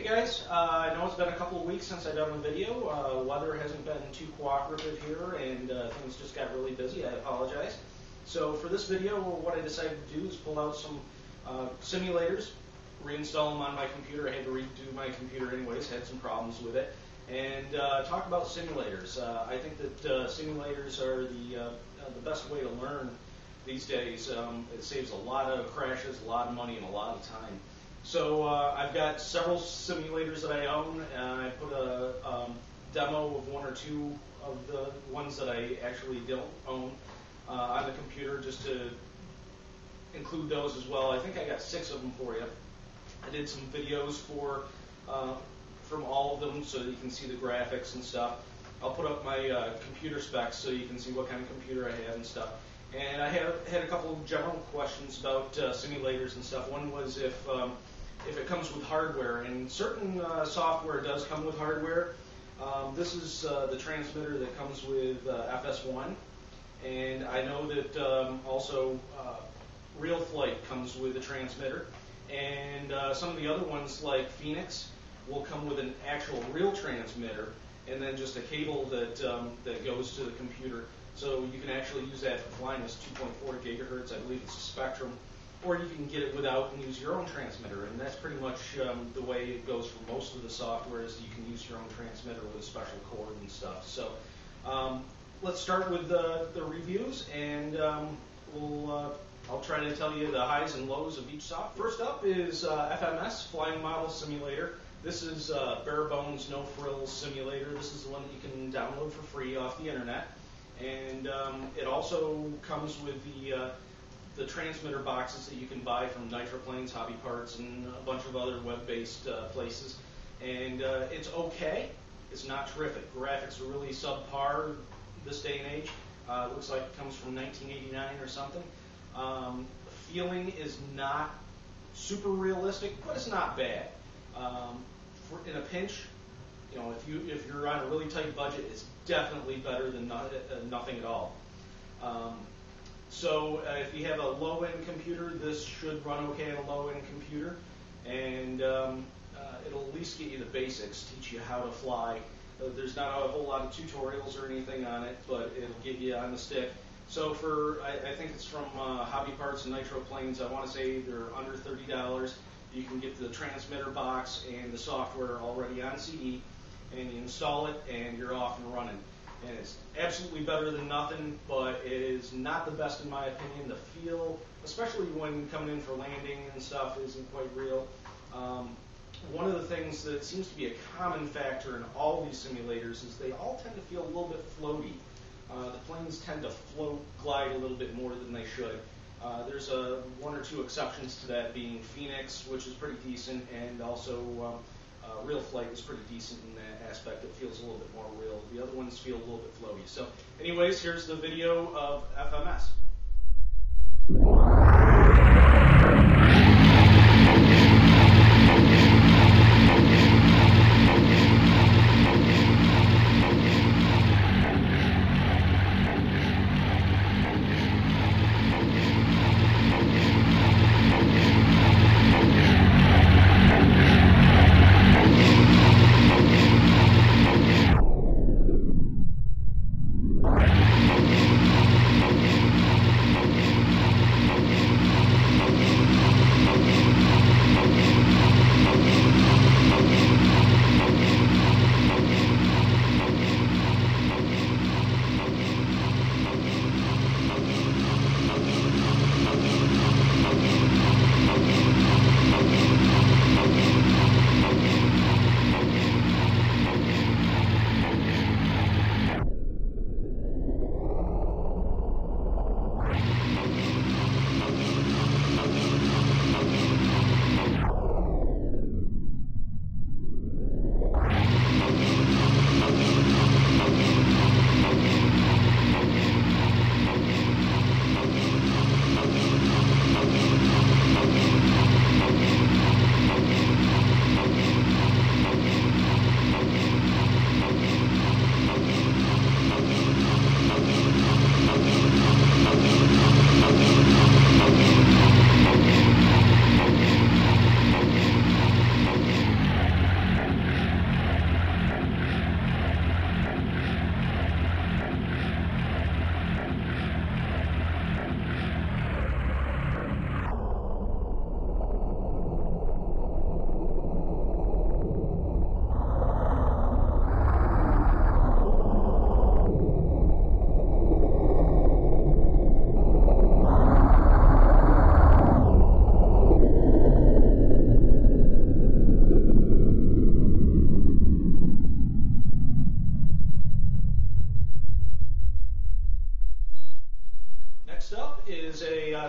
Hey guys, I know it's been a couple of weeks since I've done a video. Weather hasn't been too cooperative here and things just got really busy. I apologize. So for this video, what I decided to do is pull out some simulators, reinstall them on my computer. I had to redo my computer anyways, had some problems with it, and talk about simulators. I think that simulators are the best way to learn these days. It saves a lot of crashes, a lot of money, and a lot of time. So I've got several simulators that I own, and I put a demo of one or two of the ones that I actually don't own on the computer, just to include those as well. I think I got 6 of them for you. I did some videos from all of them so that you can see the graphics and stuff. I'll put up my computer specs so you can see what kind of computer I have and stuff. And I had a couple of general questions about simulators and stuff. One was if it comes with hardware, and certain software does come with hardware. This is the transmitter that comes with FS1, and I know that also Real Flight comes with a transmitter, and some of the other ones like Phoenix will come with an actual real transmitter, and then just a cable that goes to the computer. So you can actually use that for flying as 2.4 gigahertz, I believe it's a Spectrum, or you can get it without and use your own transmitter. And that's pretty much the way it goes for most of the software, is you can use your own transmitter with a special cord and stuff. So let's start with the reviews, and I'll try to tell you the highs and lows of each software. First up is FMS, Flying Model Simulator. This is bare bones, no frills simulator. This is the one that you can download for free off the internet. And it also comes with the transmitter boxes that you can buy from Nitroplanes, Hobby Parts, and a bunch of other web-based places. And it's okay. It's not terrific. Graphics are really subpar this day and age. It looks like it comes from 1989 or something. The feeling is not super realistic, but it's not bad. In a pinch, you know, if you're on a really tight budget, it's definitely better than nothing at all. So if you have a low-end computer, this should run okay on a low-end computer, and it'll at least get you the basics, teach you how to fly. There's not a whole lot of tutorials or anything on it, but it'll get you on the stick. So I think it's from Hobby Parts and Nitroplanes. I want to say they're under $30. You can get the transmitter box and the software already on CD, and you install it, and you're off and running. And it's absolutely better than nothing, but it is not the best in my opinion. The feel, especially when coming in for landing and stuff, isn't quite real. One of the things that seems to be a common factor in all these simulators is they all tend to feel a little bit floaty. The planes tend to glide a little bit more than they should. There's one or two exceptions to that, being Phoenix, which is pretty decent, and also Real Flight is pretty decent in that aspect. It feels a little bit more real. The other ones feel a little bit floaty. So anyways, here's the video of FMS.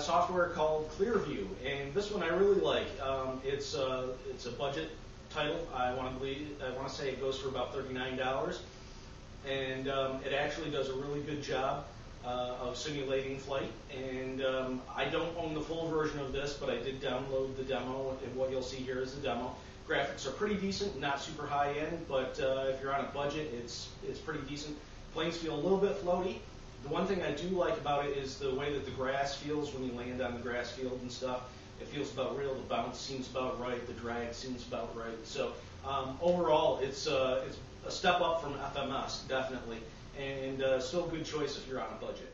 software called Clearview, and this one I really like. It's a budget title. I want to say it goes for about $39, and it actually does a really good job of simulating flight. And I don't own the full version of this, but I did download the demo, and what you'll see here is the demo. Graphics are pretty decent, not super high end, but if you're on a budget, it's pretty decent. Planes feel a little bit floaty. The one thing I do like about it is the way that the grass feels when you land on the grass field and stuff. It feels about real. The bounce seems about right. The drag seems about right. So overall, it's a step up from FMS, definitely, and still a good choice if you're on a budget.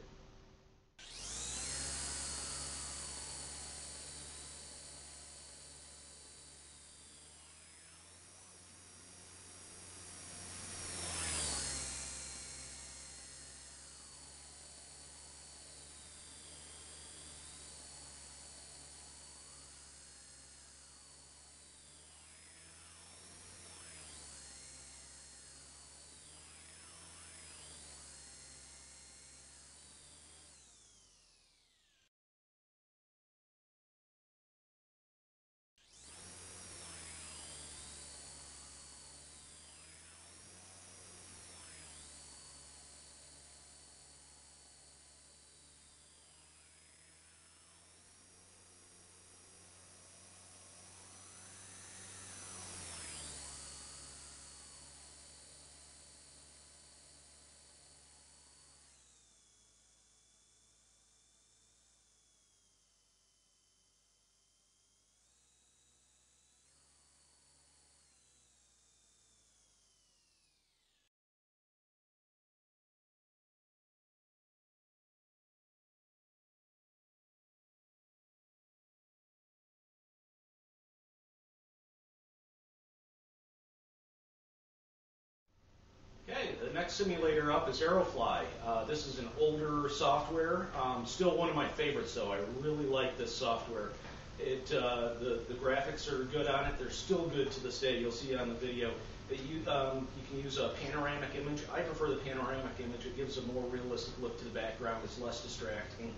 Okay, the next simulator up is Aerofly. This is an older software, still one of my favorites though. I really like this software. The graphics are good on it. They're still good to this day. You'll see it on the video. But you can use a panoramic image. I prefer the panoramic image. It gives a more realistic look to the background. It's less distracting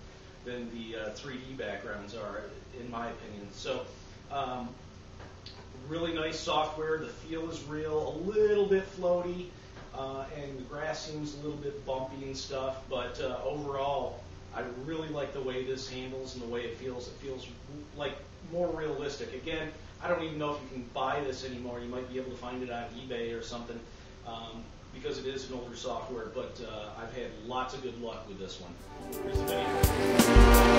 than the 3D backgrounds are, in my opinion. So, really nice software. The feel is real, a little bit floaty. And the grass seems a little bit bumpy and stuff, but overall, I really like the way this handles and the way it feels. It feels like more realistic. Again, I don't even know if you can buy this anymore. You might be able to find it on eBay or something because it is an older software, but I've had lots of good luck with this one. Here's the video.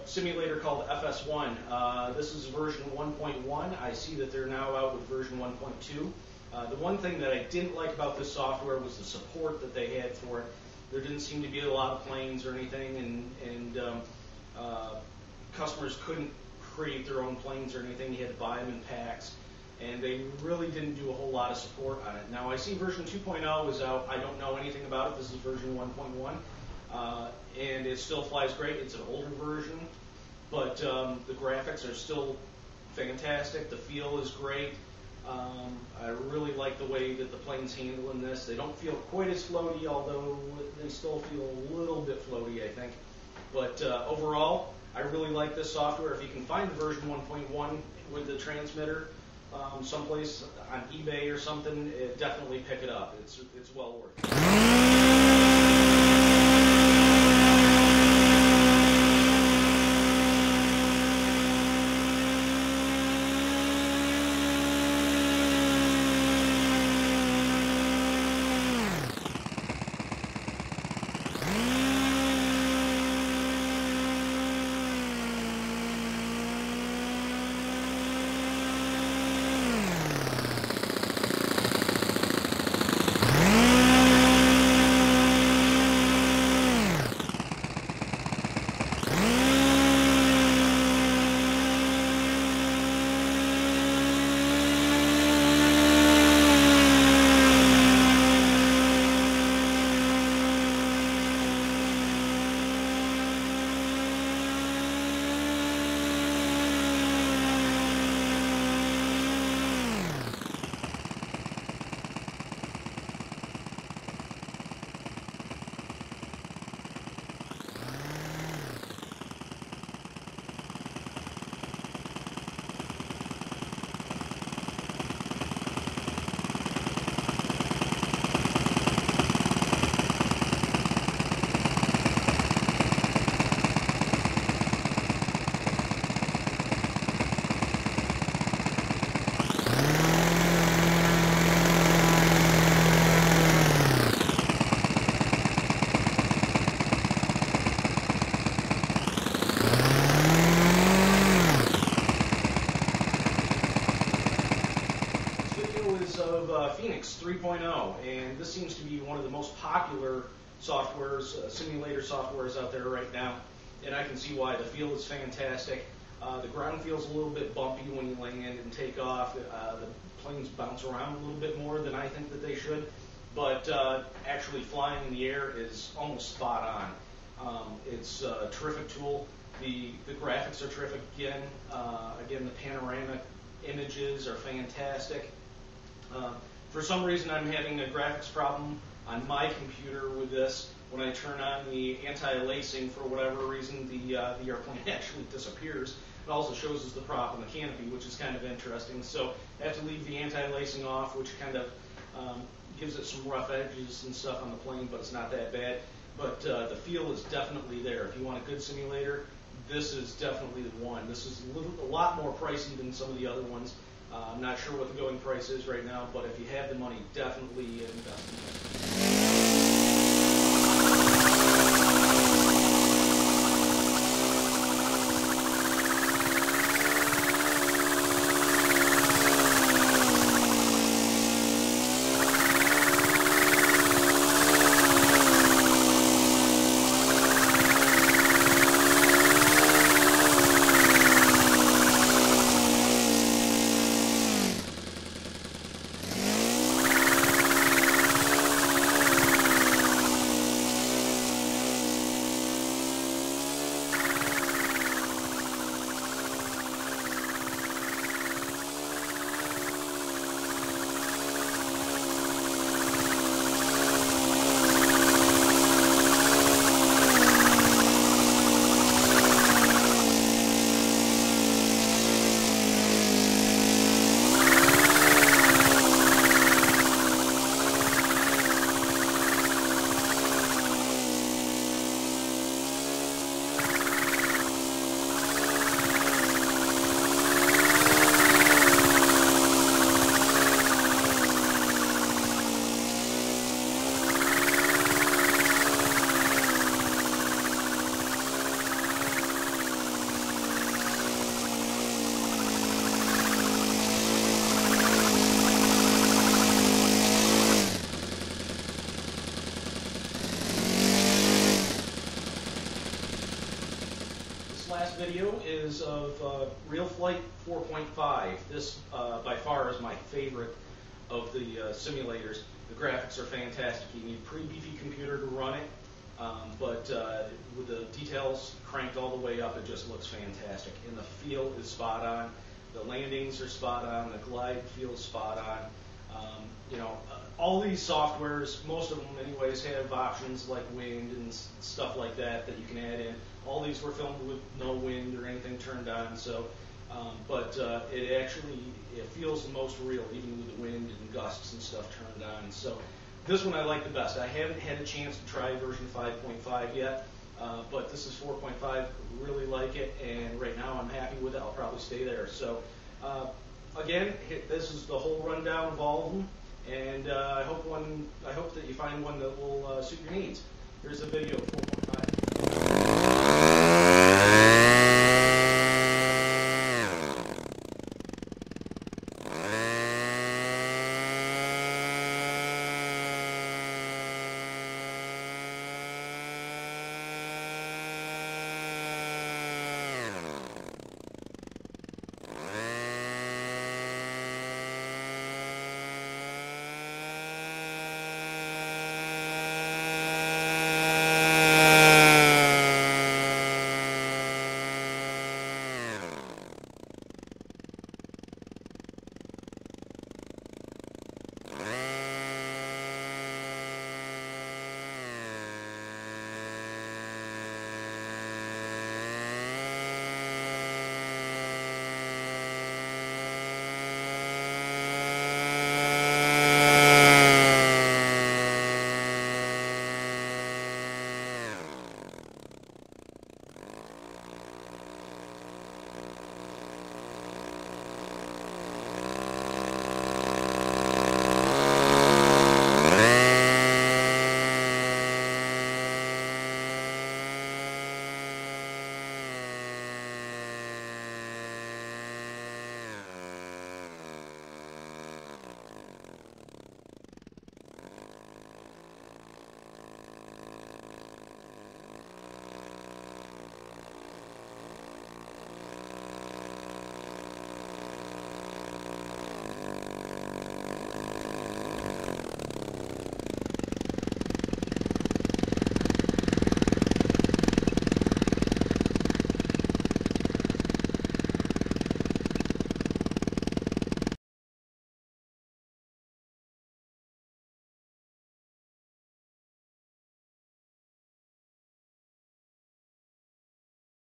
Simulator called FS1. This is version 1.1. I see that they're now out with version 1.2. The one thing that I didn't like about this software was the support that they had for it. There didn't seem to be a lot of planes or anything, and customers couldn't create their own planes or anything. You had to buy them in packs. and they really didn't do a whole lot of support on it. Now I see version 2.0 is out. I don't know anything about it. This is version 1.1, and it still flies great. It's an older version, but the graphics are still fantastic. The feel is great. I really like the way that the plane's handling this. They don't feel quite as floaty, although they still feel a little bit floaty, I think. But overall, I really like this software. If you can find the version 1.1 with the transmitter someplace on eBay or something, definitely pick it up. It's well worth it. Phoenix 3.0, and this seems to be one of the most popular softwares, simulator softwares out there right now, and I can see why. The feel is fantastic. The ground feels a little bit bumpy when you land and take off. The planes bounce around a little bit more than I think that they should, but actually flying in the air is almost spot on. It's a terrific tool. The graphics are terrific again. Again, the panoramic images are fantastic. For some reason, I'm having a graphics problem on my computer with this. When I turn on the anti-lacing, for whatever reason, the airplane actually disappears. It also shows us the prop and the canopy, which is kind of interesting. So I have to leave the anti-lacing off, which kind of gives it some rough edges and stuff on the plane, but it's not that bad. But the feel is definitely there. If you want a good simulator, this is definitely the one. This is a lot more pricey than some of the other ones. I'm not sure what the going price is right now, but if you have the money, definitely invest in it. video is of Real Flight 4.5. This, by far, is my favorite of the simulators. The graphics are fantastic. You need a pretty beefy computer to run it, but with the details cranked all the way up, it just looks fantastic. And the feel is spot on. The landings are spot on. The glide feels spot on. All these softwares, most of them anyways, have options like wind and stuff like that that you can add in. All these were filmed with no wind or anything turned on, so but it feels the most real, even with the wind and gusts and stuff turned on. So this one I like the best. I haven't had a chance to try version 5.5 yet, but this is 4.5. Really like it, and right now I'm happy with it. I'll probably stay there. So again, this is the whole rundown of all of them, and I hope that you find one that will suit your needs. Here's the video of 4.5.